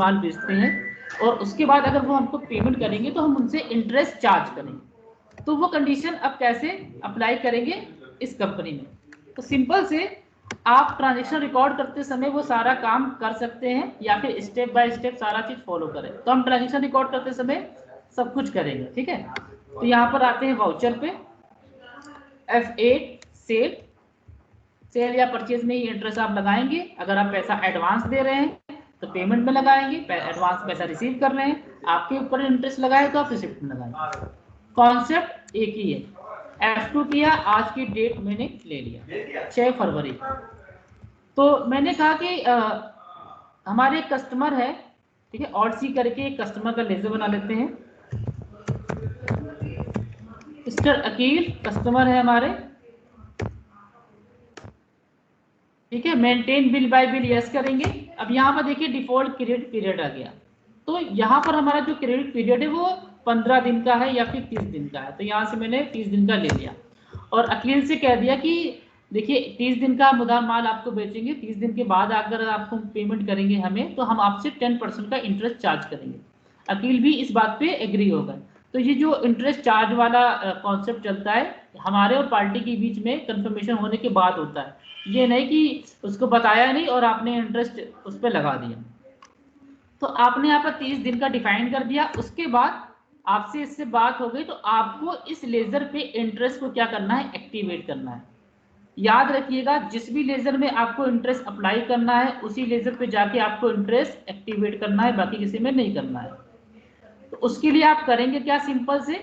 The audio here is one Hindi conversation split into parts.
माल बेचते हैं और उसके बाद अगर वो हमको पेमेंट करेंगे तो हम उनसे इंटरेस्ट चार्ज करेंगे। तो वो कंडीशन अब कैसे अप्लाई करेंगे इस कंपनी में? तो सिंपल से आप ट्रांजेक्शन रिकॉर्ड करते समय वो सारा काम कर सकते हैं या फिर स्टेप बाय स्टेप सारा चीज फॉलो करें। तो हम ट्रांजेक्शन रिकॉर्ड करते समय सब कुछ करेंगे, ठीक है। तो यहाँ पर आते हैं वाउचर पे, F8 सेल या परचेज में ही इंटरेस्ट आप लगाएंगे। अगर आप पैसा एडवांस दे रहे हैं तो पेमेंट में लगाएंगे, एडवांस पैसा रिसीव कर रहे हैं आपके ऊपर इंटरेस्ट लगाए तो आप रिसिप्ट में लगाएंगे। कॉन्सेप्ट एक ही है। F2 किया, आज की डेट मैंने ले लिया 6 फरवरी। तो मैंने कहा कि हमारे एक कस्टमर है, ठीक है, ऑड सी करके एक कस्टमर का लेजर बना लेते हैं। मिस्टर अकील कस्टमर है हमारे, ठीक है। Maintain bill bye bill yes करेंगे। अब यहाँ पर देखिए डिफॉल्ट क्रेडिट पीरियड आ गया। तो यहाँ पर हमारा जो क्रेडिट पीरियड है वो 15 दिन का है या फिर 30 दिन का है। तो यहाँ से मैंने 30 दिन का ले लिया और अकील से कह दिया कि देखिए 30 दिन का हम उधार माल आपको बेचेंगे, 30 दिन के बाद अगर आपको पेमेंट करेंगे हमें तो हम आपसे 10% का इंटरेस्ट चार्ज करेंगे। अकील भी इस बात पे एग्री हो गए। तो ये जो इंटरेस्ट चार्ज वाला कॉन्सेप्ट चलता है हमारे और पार्टी के बीच में कंफर्मेशन होने के बाद होता है। ये नहीं कि उसको बताया नहीं और आपने इंटरेस्ट उस पर लगा दिया। तो आपने यहाँ पर 30 दिन का डिफाइन कर दिया। उसके बाद आपसे इससे बात हो गई तो आपको इस लेजर पे इंटरेस्ट को क्या करना है, एक्टिवेट करना है। याद रखिएगा जिस भी लेजर में आपको इंटरेस्ट अप्लाई करना है उसी लेजर पे जाके आपको इंटरेस्ट एक्टिवेट करना है, बाकी किसी में नहीं करना है। तो उसके लिए आप करेंगे क्या, सिंपल से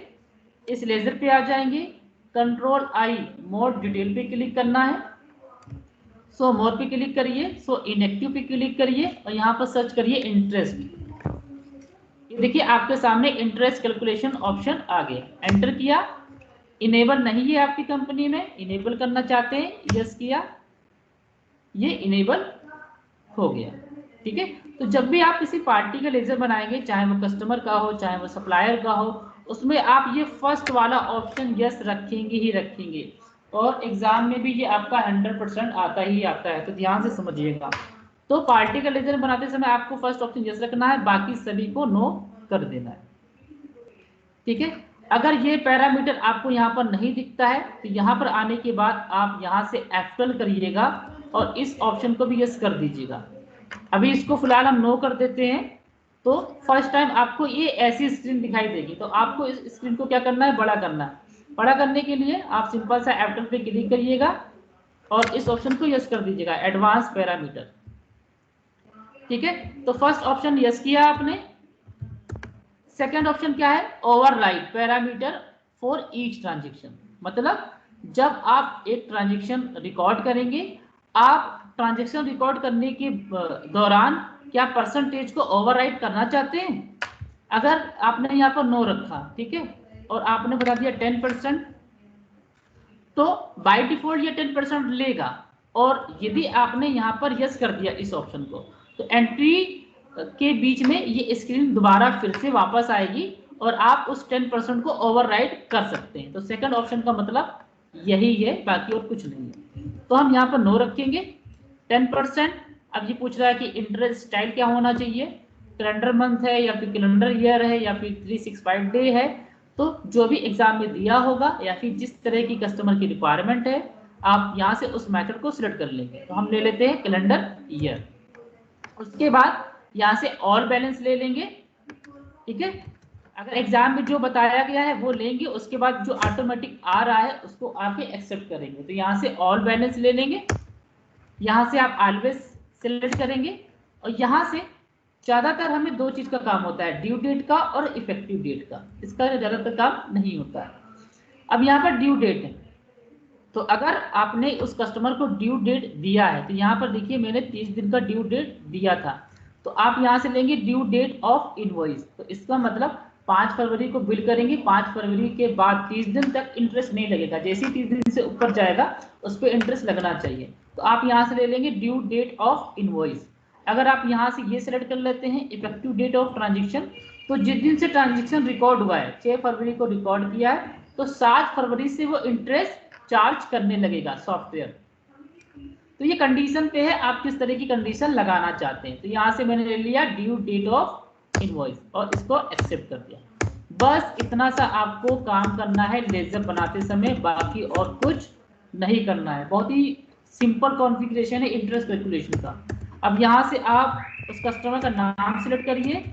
इस लेजर पे आ जाएंगे, कंट्रोल आई मोड डिटेल पे क्लिक करना है, सो मोर पे क्लिक करिए, सो इनएक्टिव पे क्लिक करिए और यहाँ पर सर्च करिए इंटरेस्ट। ये देखिए आपके सामने इंटरेस्ट कैलकुलेशन ऑप्शन आ गया, एंटर किया। इनेबल नहीं है आपकी कंपनी में, इनेबल करना चाहते हैं, यस किया, ये इनेबल हो गया, ठीक है। तो जब भी आप किसी पार्टी का लेजर बनाएंगे, चाहे वो कस्टमर का हो चाहे वो सप्लायर का हो, उसमें आप ये फर्स्ट वाला ऑप्शन यस रखेंगे ही रखेंगे। और एग्जाम में भी ये आपका 100% आता ही आता है, तो ध्यान से समझिएगा। तो पार्टी का लेजर बनाते समय आपको फर्स्ट ऑप्शन यस रखना है, बाकी सभी को नो कर देना है, ठीक है। अगर ये पैरामीटर आपको यहाँ पर नहीं दिखता है तो यहाँ पर आने के बाद आप यहाँ से F12 करिएगा और इस ऑप्शन को भी यस कर दीजिएगा। अभी इसको फिलहाल हम नो कर देते हैं। तो फर्स्ट टाइम आपको ये ऐसी स्क्रीन दिखाई देगी, तो आपको इस स्क्रीन को क्या करना है, बड़ा करना है। बड़ा करने के लिए आप सिंपल सा F12 पे क्लिक करिएगा और इस ऑप्शन को यस कर दीजिएगा, एडवांस पैरामीटर, ठीक है। तो फर्स्ट ऑप्शन यस किया आपने। सेकेंड ऑप्शन क्या है, override parameter for each transaction. मतलब जब आप एक ट्रांजेक्शन रिकॉर्ड करेंगे, आप ट्रांजेक्शन रिकॉर्ड करने के दौरान क्या परसेंटेज को ओवरराइड करना चाहते हैं। अगर आपने यहाँ पर नो रखा, ठीक है, और आपने बता दिया 10%, तो बाय डिफॉल्ट ये 10% लेगा। और यदि आपने यहाँ पर यस कर दिया इस ऑप्शन को, तो एंट्री के बीच में ये स्क्रीन दोबारा फिर से वापस आएगी और आप उस 10% को ओवरराइड कर सकते हैं। तो सेकंड ऑप्शन का मतलब यही है, बाकी और कुछ नहीं है। तो हम यहाँ पर नो रखेंगे 10%। अब ये पूछ रहा है कि इंटरेस्ट स्टाइल क्या होना चाहिए, कैलेंडर मंथ है या फिर कैलेंडर ईयर है या फिर 365 डे है। तो जो भी एग्जाम में दिया होगा या फिर जिस तरह की कस्टमर की रिक्वायरमेंट है, आप यहाँ से उस मेथड को सिलेक्ट कर लेंगे। तो हम ले लेते हैं कैलेंडर ईयर। उसके बाद यहाँ से ऑल बैलेंस ले लेंगे, ठीक है। अगर एग्जाम में जो बताया गया है वो लेंगे, उसके बाद जो ऑटोमेटिक आ रहा है उसको आके एक्सेप्ट करेंगे। तो यहाँ से ऑल बैलेंस ले लेंगे, यहाँ से आप ऑलवेज सिलेक्ट करेंगे। और यहाँ से ज्यादातर हमें दो चीज का काम होता है, ड्यू डेट का और इफेक्टिव डेट का, इसका ज्यादातर काम नहीं होता है। अब यहाँ पर ड्यू डेट है, तो अगर आपने उस कस्टमर को ड्यू डेट दिया है, तो यहाँ पर देखिए मैंने 30 दिन का ड्यू डेट दिया था, तो आप यहाँ से लेंगे ड्यू डेट ऑफ इनवॉइस। तो इसका मतलब 5 फरवरी को बिल करेंगे, 5 फरवरी के बाद 30 दिन तक इंटरेस्ट नहीं लगेगा, जैसे ही 30 दिन से ऊपर जाएगा उस पर इंटरेस्ट लगना चाहिए। तो आप यहाँ से ले लेंगे ड्यू डेट ऑफ इनवॉइस। अगर आप यहाँ से ये सेलेक्ट कर लेते हैं इफेक्टिव डेट ऑफ ट्रांजेक्शन, तो जिस दिन से ट्रांजेक्शन रिकॉर्ड हुआ है, 6 फरवरी को रिकॉर्ड किया है, तो 7 फरवरी से वो इंटरेस्ट चार्ज करने लगेगा सॉफ्टवेयर। तो ये कंडीशन पे है, आप किस तरह की कंडीशन लगाना चाहते हैं। तो यहाँ से मैंने ले लिया ड्यू डेट ऑफ इनवॉइस और इसको एक्सेप्ट कर दिया। बस इतना सा आपको काम करना है लेजर बनाते समय, बाकी और कुछ नहीं करना है। बहुत ही सिंपल कॉन्फ़िगरेशन है इंटरेस्ट कैलकुलेशन का। अब यहाँ से आप उस कस्टमर का नाम सिलेक्ट करिए,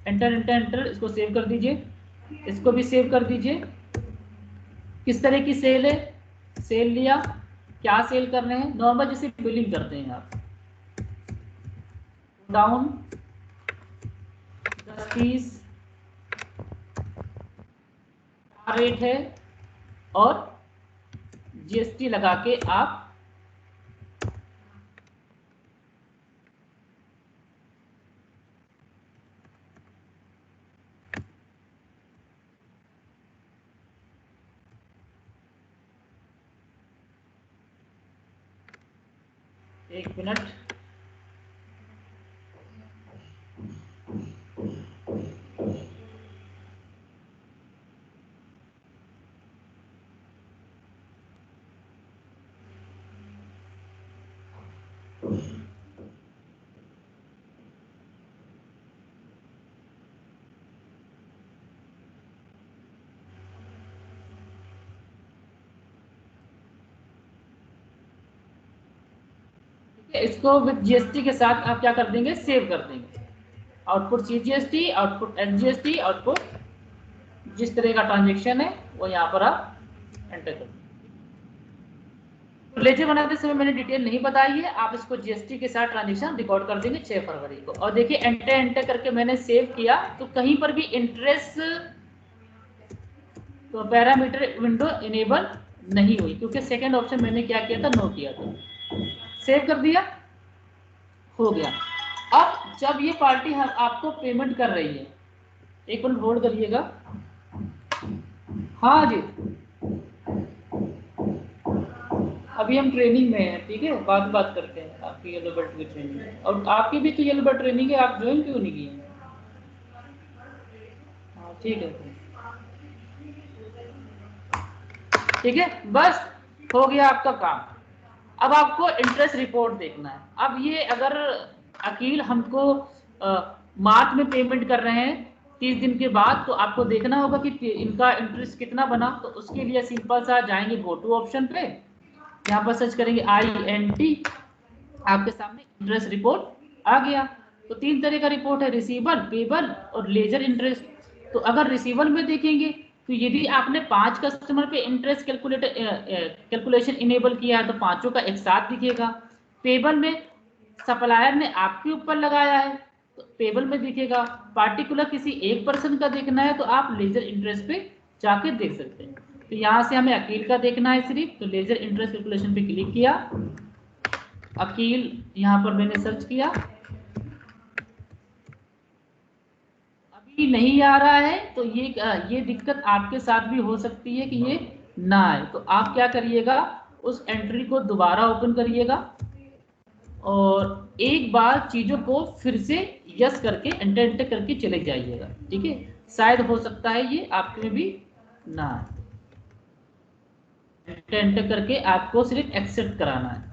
एंटर एंटर एंटर, इसको सेव कर दीजिए, इसको भी सेव कर दीजिए। किस तरह की सेल है, सेल लिया, क्या सेल कर रहे हैं, नॉर्मल जैसे बिलिंग करते हैं आप, डाउन 10 पीस रेट है और जीएसटी लगा के आप एक मिनट, इसको विद जीएसटी के साथ आप क्या कर देंगे, सेव कर देंगे। Output GST, output SGST, output जिस तरह का ट्रांजेक्शन है वो यहाँ पर आप एंटर कर। लेजर बनाते समय मैंने डिटेल नहीं बताई है, आप इसको जीएसटी के साथ ट्रांजेक्शन रिकॉर्ड कर देंगे 6 फरवरी को। और देखिए एंटर एंटर करके मैंने सेव किया तो कहीं पर भी इंटरेस्ट तो पैरामीटर विंडो इनेबल नहीं हुई, क्योंकि सेकंड ऑप्शन मैंने क्या किया था, नो किया था। सेव कर दिया, हो गया। अब जब ये पार्टी हम आपको पेमेंट कर रही है, एक मिनट होल्ड करिएगा। हाँ जी, अभी हम ट्रेनिंग में हैं, ठीक है, बात करते हैं आपकी येलो बेल्ट की ट्रेनिंग। और आपकी भी तो येलो बेल्ट ट्रेनिंग है, आप ज्वाइन क्यों नहीं किए? हाँ ठीक है, ठीक है, बस हो गया आपका काम। अब आपको इंटरेस्ट रिपोर्ट देखना है। अब ये अगर अकील हमको मार्च में पेमेंट कर रहे हैं 30 दिन के बाद, तो आपको देखना होगा कि इनका इंटरेस्ट कितना बना। तो उसके लिए सिंपल सा जाएंगे गो टू ऑप्शन पे, यहाँ पर सर्च करेंगे INT, आपके सामने इंटरेस्ट रिपोर्ट आ गया। तो 3 तरह का रिपोर्ट है, रिसीवल, पेबल और लेजर इंटरेस्ट। तो अगर रिसीवल में देखेंगे तो यदि आपने 5 कस्टमर पे इंटरेस्ट कैलकुलेशन इनेबल किया है तो पांचों का एक साथ दिखेगा। पेबल में सप्लायर ने आपके ऊपर लगाया है तो पेबल में दिखेगा। पार्टिकुलर किसी एक पर्सन का देखना है तो आप लेजर इंटरेस्ट पे जाके देख सकते हैं। तो यहाँ से हमें अकील का देखना है सिर्फ, तो लेजर इंटरेस्ट कैलकुलेशन पे क्लिक किया, अकील यहाँ पर मैंने सर्च किया, अभी नहीं आ रहा है। तो ये दिक्कत आपके साथ भी हो सकती है कि ये ना आए। तो आप क्या करिएगा, उस एंट्री को दोबारा ओपन करिएगा और एक बार चीजों को फिर से यस करके एंटर एंटर करके चले जाइएगा, ठीक है। शायद हो सकता है ये आपके में भी ना आए। एंटर एंटर करके आपको सिर्फ एक्सेप्ट कराना है।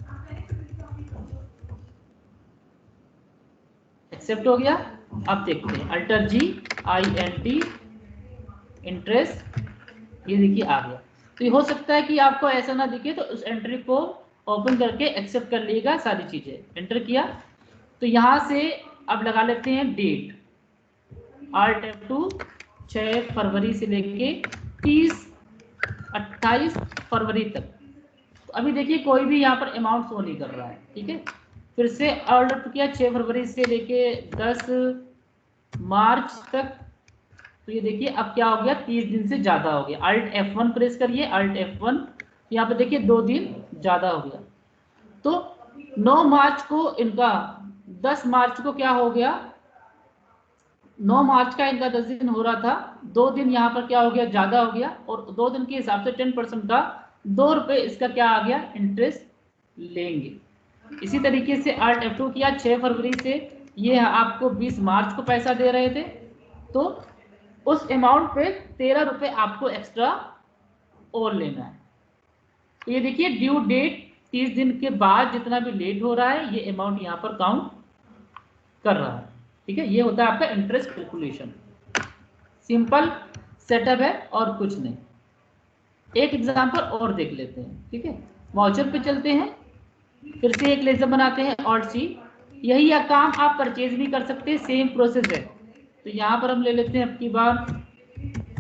एक्सेप्ट हो गया। अब देखते हैं अल्टर GINT इंटरेस्ट, ये देखिए आ गया। तो ये हो सकता है कि आपको ऐसा ना दिखे, तो उस एंट्री को ओपन करके एक्सेप्ट कर लीजिएगा। सारी चीजें एंटर किया तो यहाँ से अब लगा लेते हैं डेट, Alt F2, 6 फरवरी से लेके 28 फरवरी तक। तो अभी देखिए कोई भी यहाँ पर अमाउंट शो नहीं कर रहा है, ठीक है। फिर से Alt F2 किया 6 फरवरी से लेके 10 मार्च तक। तो ये देखिए अब क्या हो गया, 30 दिन से ज्यादा हो गया। Alt F1 प्रेस करिए, Alt F1, यहाँ पे देखिए 2 दिन ज्यादा हो गया। तो 9 मार्च को इनका, 10 मार्च को क्या हो गया, 9 मार्च का इनका 10 दिन हो रहा था, 2 दिन यहाँ पर क्या हो गया, ज्यादा हो गया। और 2 दिन के हिसाब से 10% का 2 रुपए इसका क्या आ गया, इंटरेस्ट लेंगे। इसी तरीके से Alt F2 किया 6 फरवरी से, ये आपको 20 मार्च को पैसा दे रहे थे, तो उस अमाउंट पे 13 रुपए आपको एक्स्ट्रा और लेना है। तो ये देखिए ड्यू डेट 30 दिन के बाद जितना भी लेट हो रहा है ये अमाउंट यहाँ पर काउंट कर रहा है। ठीक है, ये होता है आपका इंटरेस्ट कैलकुलेशन। सिंपल सेटअप है और कुछ नहीं। एक एग्जांपल और देख लेते हैं। ठीक है, वाउचर पे चलते हैं, फिर से एक लेजर बनाते हैं ऑल्ट सी। यही काम आप परचेज भी कर सकते हैं, सेम प्रोसेस है। तो यहाँ पर हम ले लेते हैं अब की बार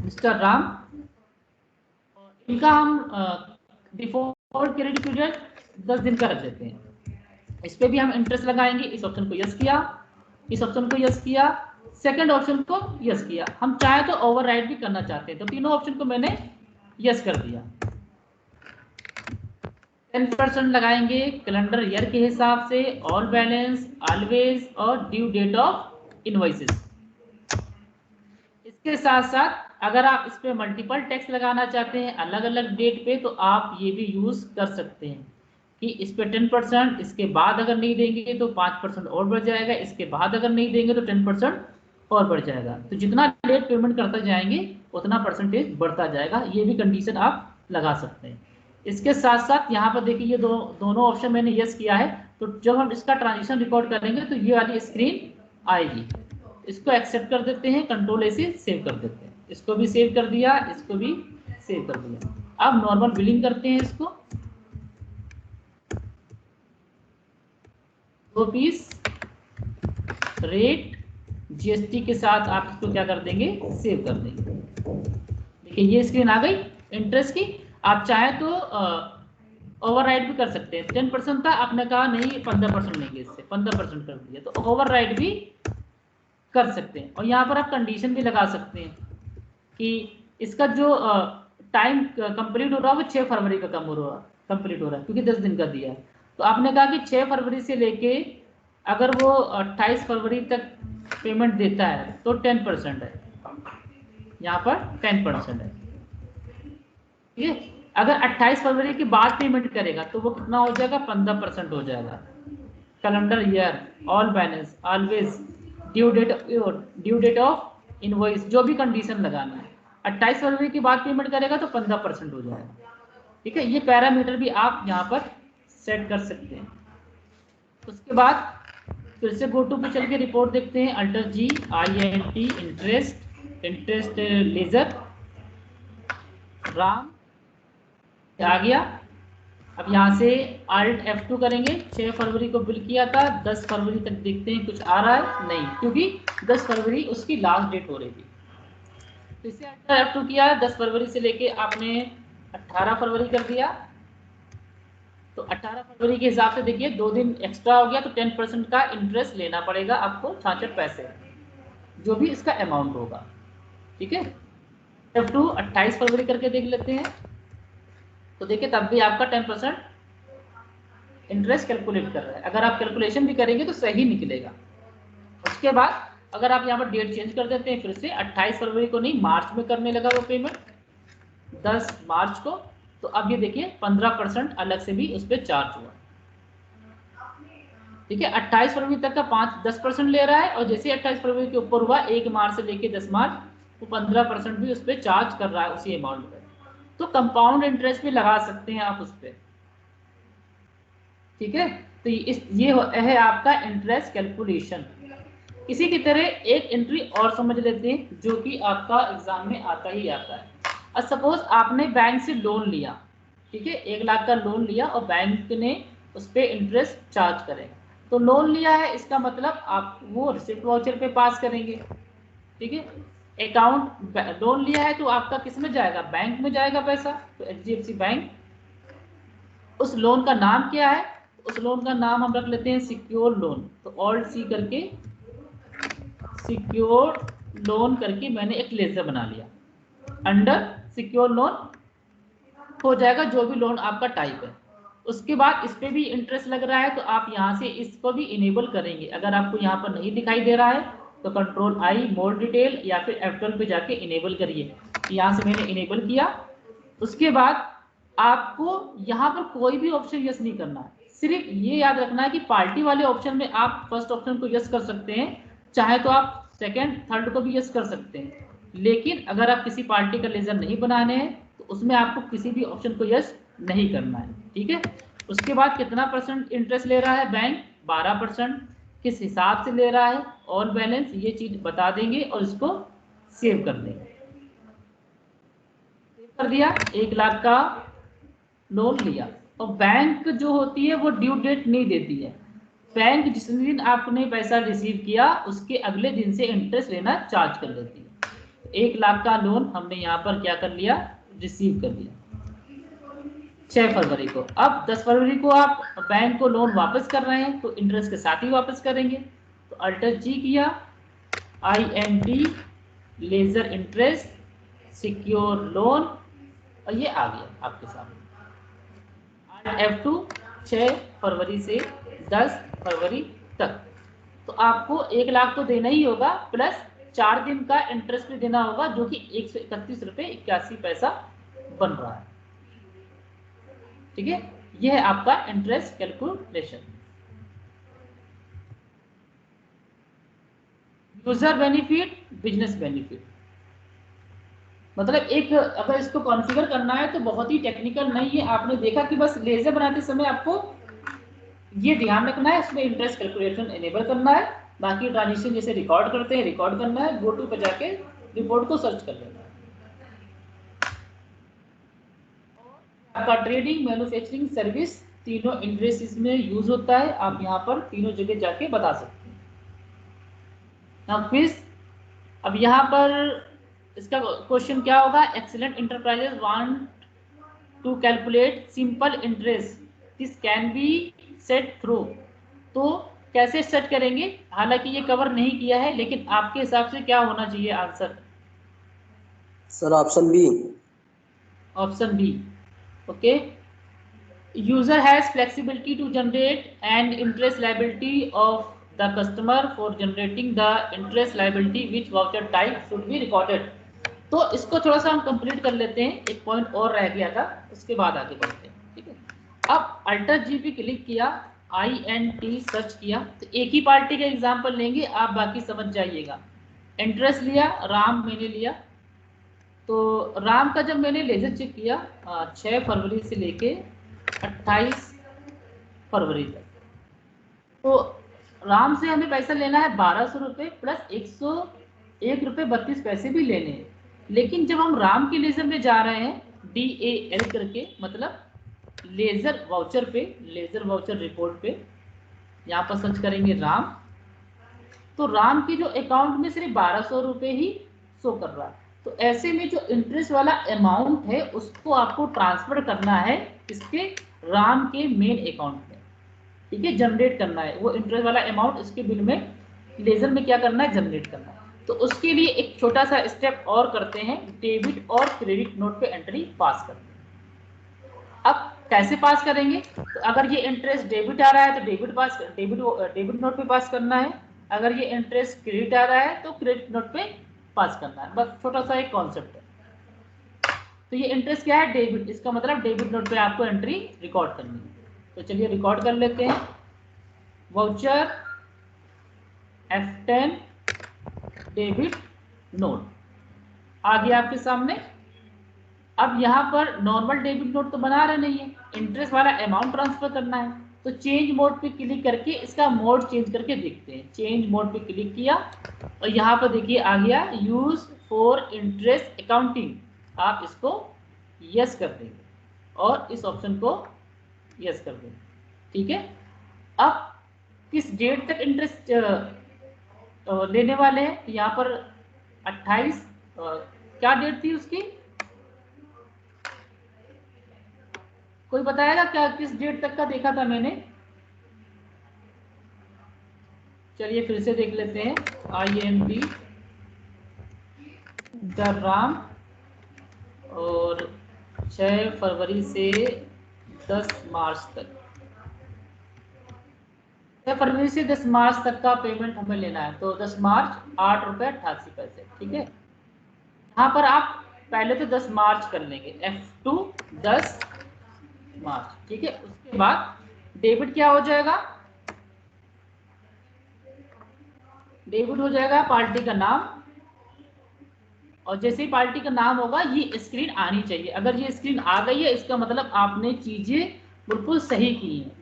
मिस्टर राम, इनका हम डिफॉल्ट क्रेडिट पीरियड 10 दिन का रख देते हैं। इस पे भी हम इंटरेस्ट लगाएंगे। इस ऑप्शन को यस किया, इस ऑप्शन को यस किया, सेकंड ऑप्शन को यस किया। हम चाहे तो ओवरराइड भी करना चाहते हैं, तो तीनों ऑप्शन को मैंने यस कर दिया। 10% लगाएंगे कैलेंडर ईयर के हिसाब से, ऑल बैलेंस, ऑलवेज और ड्यू डेट ऑफ इनवॉइसेस। इसके साथ साथ अगर आप इस पे मल्टीपल टैक्स लगाना चाहते हैं अलग अलग डेट पे, तो आप ये भी यूज कर सकते हैं कि इस पे 10%, इसके बाद अगर नहीं देंगे तो 5% और बढ़ जाएगा, इसके बाद अगर नहीं देंगे तो 10% और बढ़ जाएगा। तो जितना लेट पेमेंट करते जाएंगे उतना परसेंटेज बढ़ता जाएगा। ये भी कंडीशन आप लगा सकते हैं। इसके साथ साथ यहाँ पर देखिए ये दोनों ऑप्शन मैंने यस किया है, तो जब हम इसका ट्रांजेक्शन रिकॉर्ड करेंगे तो ये वाली स्क्रीन आएगी। इसको एक्सेप्ट कर देते हैं, कंट्रोल ए से सेव कर देते हैं। इसको भी सेव कर दिया, इसको भी सेव कर दिया। अब नॉर्मल बिलिंग करते हैं इसको। 2 पीस रेट जीएसटी के साथ आप इसको क्या कर देंगे, सेव कर देंगे। देखिए ये स्क्रीन आ गई इंटरेस्ट की। आप चाहे तो ओवरराइड भी कर सकते हैं। 10% था, आपने कहा नहीं 15% लेंगे, इससे 15% कर दिया, तो ओवरराइड भी कर सकते हैं। और यहाँ पर आप कंडीशन भी लगा सकते हैं कि इसका जो टाइम कंप्लीट हो रहा है वो 6 फरवरी का कंप्लीट हो रहा है, क्योंकि 10 दिन का दिया है। तो आपने कहा कि 6 फरवरी से लेके अगर वो 28 फरवरी तक पेमेंट देता है तो 10% है, यहाँ पर 10% है। ठीक है, अगर 28 फरवरी के बाद पेमेंट करेगा तो वो कितना हो जाएगा, 15% हो जाएगा। Calendar year, all balance, always, due date of invoice, जो भी कंडीशन लगाना है। 28 फरवरी के बाद पेमेंट करेगा तो 15% हो जाएगा। ठीक है, ये पैरामीटर भी आप यहाँ पर सेट कर सकते हैं। उसके बाद फिर से गो टू पे चल के रिपोर्ट देखते हैं। अल्टर जी INT इंटरेस्ट लेजर राम आ गया। अब यहाँ से Alt F2 करेंगे। 6 फरवरी को बिल किया था, 10 फरवरी तक देखते हैं कुछ आ रहा है, नहीं, क्योंकि 10 फरवरी उसकी लास्ट डेट हो रही थी। तो इसे Alt F2 किया, 10 फरवरी से लेके आपने 18 फरवरी कर दिया। तो 18 फरवरी के हिसाब से देखिए 2 दिन एक्स्ट्रा हो गया, तो 10% का इंटरेस्ट लेना पड़ेगा आपको, 66 पैसे, जो भी इसका अमाउंट होगा। ठीक है, F2 28 फरवरी करके देख लेते हैं, तो देखिए तब भी आपका 10% इंटरेस्ट कैलकुलेट कर रहा है। अगर आप कैलकुलेशन भी करेंगे तो सही निकलेगा। उसके बाद अगर आप यहाँ पर डेट चेंज कर देते हैं, फिर से 28 फरवरी को नहीं, मार्च में करने लगा वो पेमेंट, 10 मार्च को, तो अब ये देखिए 15% अलग से भी उस पर चार्ज हुआ। ठीक है, 28 फरवरी तक का 10% ले रहा है, और जैसे 28 फरवरी के ऊपर हुआ 1 मार्च से लेके 10 मार्च, वो 15% भी उस पर चार्ज कर रहा है उसी अमाउंट पर। तो कंपाउंड इंटरेस्ट भी लगा सकते हैं आप उस पर। ठीक है, तो ये है आपका इंटरेस्ट कैलकुलेशन। इसी की तरह एक एंट्री और समझ लेते हैं जो कि आपका एग्जाम में आता ही आता है। अब सपोज आपने बैंक से लोन लिया, ठीक है, 1 लाख का लोन लिया और बैंक ने उस पर इंटरेस्ट चार्ज करेगा। तो लोन लिया है, इसका मतलब आप वो रिसिप्ट वाउचर पे पास करेंगे। ठीक है, अकाउंट लोन लिया है तो आपका किस में जाएगा, बैंक में जाएगा पैसा, तो HDFC बैंक। उस लोन का नाम क्या है, उस लोन का नाम हम रख लेते हैं सिक्योर लोन। तो ऑल्ट सी करके सिक्योर लोन करके मैंने एक लेजर बना लिया। अंडर सिक्योर लोन हो जाएगा जो भी लोन आपका टाइप है। उसके बाद इस पे भी इंटरेस्ट लग रहा है, तो आप यहाँ से इसको भी इनेबल करेंगे। अगर आपको यहाँ पर नहीं दिखाई दे रहा है तो कंट्रोल I मोर डिटेल या फिर F12 पे जाके इनेबल करिए। यहाँ से मैंने इनेबल किया। उसके बाद आपको यहाँ पर कोई भी ऑप्शन यस नहीं करना है, सिर्फ ये याद रखना है कि पार्टी वाले ऑप्शन में आप फर्स्ट ऑप्शन को यस कर सकते हैं, चाहे तो आप सेकंड थर्ड को भी यस कर सकते हैं। लेकिन अगर आप किसी पार्टी का लेजर नहीं बनाने हैं तो उसमें आपको किसी भी ऑप्शन को यस नहीं करना है। ठीक है, उसके बाद कितना परसेंट इंटरेस्ट ले रहा है बैंक, 12%, किस हिसाब से ले रहा है, ऑन बैलेंस, ये चीज बता देंगे और इसको सेव कर देंगे। सेव कर दिया, 1 लाख का लोन लिया। और बैंक जो होती है वो ड्यू डेट नहीं देती है, बैंक जिस दिन आपने पैसा रिसीव किया उसके अगले दिन से इंटरेस्ट लेना चार्ज कर देती है। 1 लाख का लोन हमने यहाँ पर क्या कर लिया, रिसीव कर लिया 6 फरवरी को। अब 10 फरवरी को आप बैंक को लोन वापस कर रहे हैं तो इंटरेस्ट के साथ ही वापस करेंगे। तो अल्टर जी किया, INT ledger interest secure loan, और ये आ गया आपके सामने। F2 6 फरवरी से 10 फरवरी तक। तो आपको 1 लाख तो देना ही होगा, प्लस 4 दिन का इंटरेस्ट भी देना होगा, जो कि 131 रुपये 81 पैसा बन रहा है। ठीक है, यह है आपका interest calculation. User benefit, business benefit, मतलब एक अगर इसको कॉन्फ़िगर करना है तो बहुत ही टेक्निकल नहीं है। आपने देखा कि बस लेजर बनाते समय आपको ये ध्यान रखना है, इसमें इंटरेस्ट कैलकुलेशन एनेबल करना है, बाकी ट्रांजिशन जैसे रिकॉर्ड करते हैं रिकॉर्ड करना है, गो टू पे जाके रिपोर्ट को सर्च कर लेना है। आपका ट्रेडिंग, मैन्युफैक्चरिंग, सर्विस, तीनों इंडस्ट्रीज में यूज होता है, आप यहाँ पर तीनों जगह जाके बता सकते हैं। नाउ क्विज, अब यहाँ पर इसका क्वेश्चन क्या होगा, excellent enterprises want to calculate simple interest, this can be set through. तो कैसे सेट करेंगे, हालांकि ये कवर नहीं किया है, लेकिन आपके हिसाब से क्या होना चाहिए answer? Sir option B. Option B, okay. User has flexibility to generate and interest liability of the customer for generating the interest liability which voucher type should be recorded. तो इसको थोड़ा सा हम कंप्लीट कर लेते हैं, एक पॉइंट और रह गया था, उसके बाद आगे बढ़ते हैं। ठीक है, अब अल्टर जी पे क्लिक किया, INT सर्च किया, तो एक ही पार्टी का एग्जांपल लेंगे, आप बाकी समझ जाइएगा। इंटरेस्ट लिया, राम मैंने लिया, तो राम का जब मैंने लेजर चेक किया 6 फरवरी से लेके 28 फरवरी तक, तो राम से हमें पैसा लेना है 1200 रुपये प्लस 101 रुपये 32 पैसे भी लेने हैं। लेकिन जब हम राम के लेजर में जा रहे हैं, DAL करके, मतलब लेजर वाउचर पे, लेजर वाउचर रिपोर्ट पे यहाँ पर सर्च करेंगे राम, तो राम के जो अकाउंट में सिर्फ 1200 रुपये ही शो कर रहा है। तो ऐसे में जो इंटरेस्ट वाला अमाउंट है उसको आपको ट्रांसफर करना है इसके राम के मेन अकाउंट में। ठीक है, जनरेट करना है वो इंटरेस्ट वाला अमाउंट इसके बिल में, लेजर में क्या करना है, जनरेट करना है। तो उसके लिए एक छोटा सा स्टेप और करते हैं, डेबिट और क्रेडिट नोट पे एंट्री पास करते हैं। अब कैसे पास करेंगे, तो अगर ये इंटरेस्ट डेबिट आ रहा है तो डेबिट नोट पे पास करना है, अगर ये इंटरेस्ट क्रेडिट आ रहा है तो क्रेडिट नोट पे पास करना है। बस छोटा सा एक कॉन्सेप्ट है। तो ये इंटरेस्ट क्या है, डेबिट, इसका मतलब डेबिट नोट पे आपको एंट्री रिकॉर्ड करनी है। तो चलिए रिकॉर्ड कर लेते हैं, वाउचर F10 डेबिट नोट आ गया आपके सामने। अब यहाँ पर नॉर्मल डेबिट नोट तो बना रहे नहीं है, इंटरेस्ट वाला अमाउंट ट्रांसफर करना है, तो चेंज मोड पे क्लिक करके इसका मोड चेंज करके देखते हैं। चेंज मोड पे क्लिक किया और यहाँ पर देखिए आ गया यूज फॉर इंटरेस्ट अकाउंटिंग, आप इसको यस कर देंगे और इस ऑप्शन को यस कर देंगे। ठीक है, अब किस डेट तक इंटरेस्ट लेने वाले हैं, तो यहाँ पर 28 क्या डेट थी उसकी, कोई बताएगा क्या, किस डेट तक का देखा था मैंने? चलिए फिर से देख लेते हैं, INT द राम, और 6 फरवरी से 10 मार्च तक, 6 फरवरी से 10 मार्च तक का पेमेंट हमें लेना है। तो 10 मार्च 8 रुपये 88 पैसे। ठीक है, यहाँ पर आप पहले तो 10 मार्च कर लेंगे, F2 10 मार्च। ठीक है, उसके बाद डेबिट क्या हो जाएगा, डेबिट हो जाएगा पार्टी का नाम, और जैसे ही पार्टी का नाम होगा ये स्क्रीन आनी चाहिए। अगर ये स्क्रीन आ गई है इसका मतलब आपने चीजें बिल्कुल सही की है।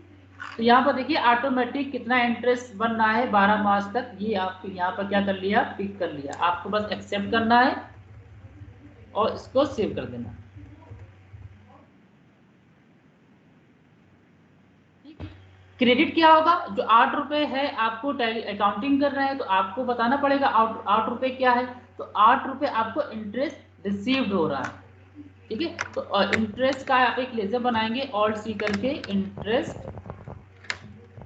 तो यहाँ पर देखिए ऑटोमेटिक कितना इंटरेस्ट बन रहा है 12 मार्च तक, ये आपके यहाँ पर क्या कर लिया, पिक कर लिया। आपको बस एक्सेप्ट करना है और इसको सेव कर देना। क्रेडिट क्या होगा, जो 8 रुपए है, आपको अकाउंटिंग कर रहे हैं तो आपको बताना पड़ेगा 8 रुपए क्या है। तो 8 रुपए आपको इंटरेस्ट रिसीव्ड हो रहा है। ठीक है, तो इंटरेस्ट का आप एक लेजर बनाएंगे, ऑल्ट सी करके, इंटरेस्ट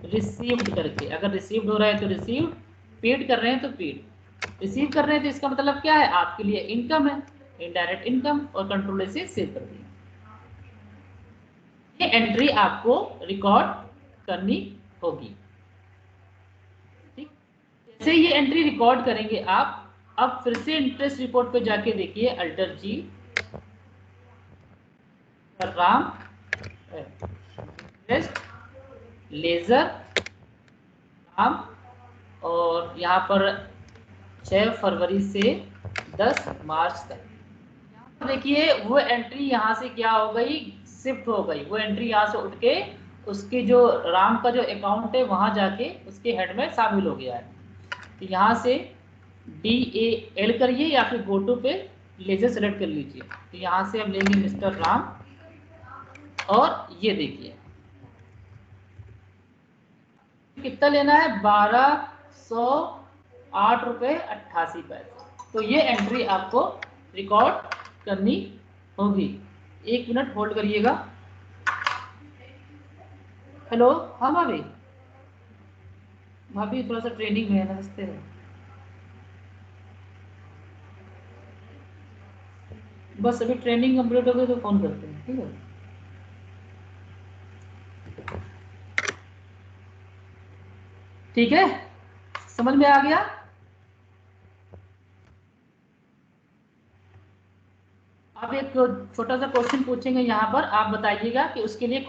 रिसीव्ड करके। अगर रिसीव्ड हो रहा है तो रिसीव्ड, पेड कर रहे हैं तो पेड। रिसीव कर रहे हैं तो इसका मतलब क्या है, आपके लिए इनकम है, इनडायरेक्ट इनकम, और कंट्रोल से सेव कर दिया। ये एंट्री आपको रिकॉर्ड करनी होगी। ठीक, जैसे ये एंट्री रिकॉर्ड करेंगे आप, अब फिर से इंटरेस्ट रिपोर्ट पे जाके देखिए, अल्टर जी राम इंटरेस्ट लेजर नाम, और यहाँ पर 6 फरवरी से 10 मार्च तक। देखिए वो एंट्री यहाँ से क्या हो गई, शिफ्ट हो गई। वो एंट्री यहाँ से उठ के उसके जो राम का जो अकाउंट है वहां जाके उसके हेड में शामिल हो गया है। तो यहाँ से DAL करिए या फिर गो टू पे लेजर सेलेक्ट कर लीजिए। तो यहाँ से हम लेंगे मिस्टर राम, और ये देखिए कितना लेना है, 1208 रुपये 88 पैसे। तो ये एंट्री आपको रिकॉर्ड करनी होगी। 1 मिनट होल्ड करिएगा। हेलो, हाँ भाभी, भाभी थोड़ा सा ट्रेनिंग में है, नमस्ते है। बस अभी ट्रेनिंग कंप्लीट हो गई तो फोन करते हैं, ठीक है। ठीक है, समझ में आ गया। अब एक छोटा सा क्वेश्चन पूछेंगे यहाँ पर, आप बताइएगा कि उसके लिए